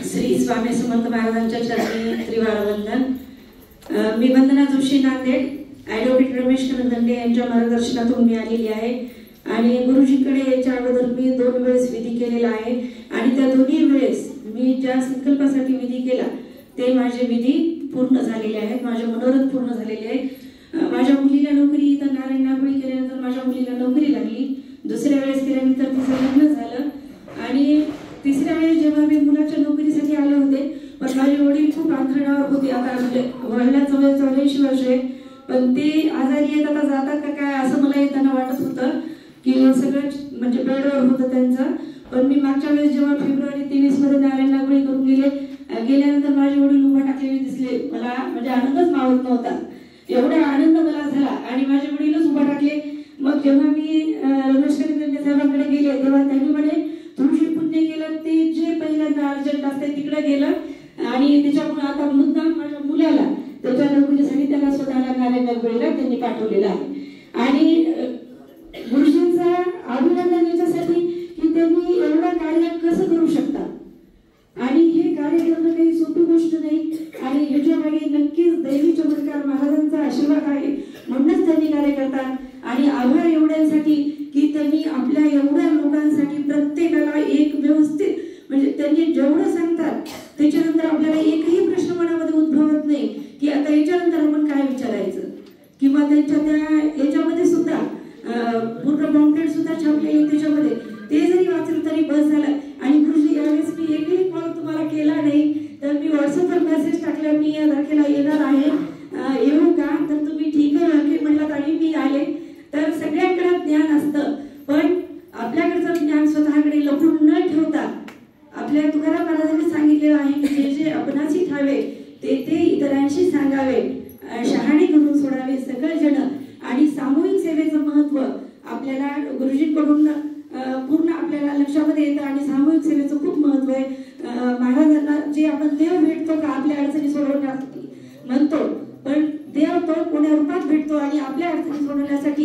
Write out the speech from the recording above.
श्री स्वामी समर्थ महाराजांच्या चरणी त्रिवार वंदन। मी वंदना जोशी नांदेड, ॲडव्होकेट रमेश दंडे यांच्या मार्गदर्शनातून मी आलेली आहे आणि गुरुजींकडे याच्या अगोदर मी 2 वेळेस विधी केलेला आहे आणि त्या दोन्ही वेळेस मी ज्या संकल्पासाठी विधी केला ते माझे विधी पूर्ण झालेले आहेत, माझे मनोरथ पूर्ण झालेले आहे। माझ्या मुलीला नोकरी, तर नारायण नागोळी केल्यानंतर माझ्या मुलीला नोकरी लागली। दुसऱ्या वेळेस केल्यानंतर तिचं लग्न झालं आणि तिसऱ्या वेळेस जेव्हा मी मुलाच्या नोकरीसाठी आले होते, पण माझे वडील खूप अंथरुणावर होते। आता म्हणजे वडिलांचं वय 84 वर्ष आहे, पण ते आजारी आहेत, आता जातात का काय असं मला येताना वाटत होतं की सगळं म्हणजे बेडवर होतं त्यांचं। पण मी मागच्या वेळेस जेव्हा फेब्रुवारी 23 मध्ये नारायण नागोळी करून गेल्यानंतर माझे वडील उभा टाकलेले दिसले, मला म्हणजे आनंदच मावत नव्हता, एवढा आनंद मला झाला आणि माझे वडीलच उभा टाकले। मग जेव्हा मी रमेश साहेबांकडे गेले तेव्हा त्यांनी म्हणे तुमची पुण्य केलं ते जे पहिल्यांदा अर्जंट असते तिकडे गेलं आणि त्याच्यामुळे आता मुद्दाम माझ्या मुलाला त्याच्या नोकरीसाठी त्याला स्वतःला नारायण नागोळीला त्यांनी पाठवलेलं आहे। आणि गुरुजींचा अभिनंदन याच्यासाठी की त्यांनी एवढं कार्य कसं करू शकतात आणि हे कार्य करणं काही सोपी गोष्ट नाही आणि ह्याच्या मागे नक्कीच दैवी चमत्कार महाराजांचा आशीर्वाद आहे, म्हणूनच त्यांनी कार्य करतात। आणि आभार एवढ्यांसाठी की त्यांनी आपल्या एवढ्या लोकांसाठी प्रत्येकाला एक व्यवस्थित म्हणजे त्यांनी जेवढं सांगतात त्याच्यानंतर आपल्याला एकही प्रश्न मनामध्ये उद्भवत नाही की आता याच्यानंतर आपण काय विचारायचं, किंवा त्यांच्या त्या याच्यामध्ये सुद्धा पूर्ण पॉम्पलेट सुद्धा छापलेले त्याच्यामध्ये ते जरी वाचलं तरी बस झालं। आणि गुरुजी यावेळेस मी एकही कॉल तुम्हाला केला नाही, तर मी व्हॉट्सअपवर मेसेज टाकला मी या तारखेला येणार आहे, येऊ का, तर तुम्ही ठीक आहे म्हणलात आणि मी आले। तर सगळ्यांकडे ज्ञान असतं, पण आपल्याकडचं ज्ञान स्वतःकडे लपून न ठेवता आपल्या तुकाराम महाराजांनी सांगितलेलं आहे की जे जे आपणाशी ठावे ते ते इतरांशी सांगावे, शहाणे करून सोडावे सकळ जन। आणि सामूहिक सेवेचं महत्व आपल्याला गुरुजींकडून पूर्ण आपल्याला लक्षामध्ये येतं आणि सामूहिक सेवेचं खूप महत्व आहे। महाराजांना जे आपण देव भेटतो का आपल्या अडचणी सोडवण्यासाठी म्हणतो, पण देव तो कोण्या रूपात भेटतो आणि आपल्या अडचणी सोडवण्यासाठी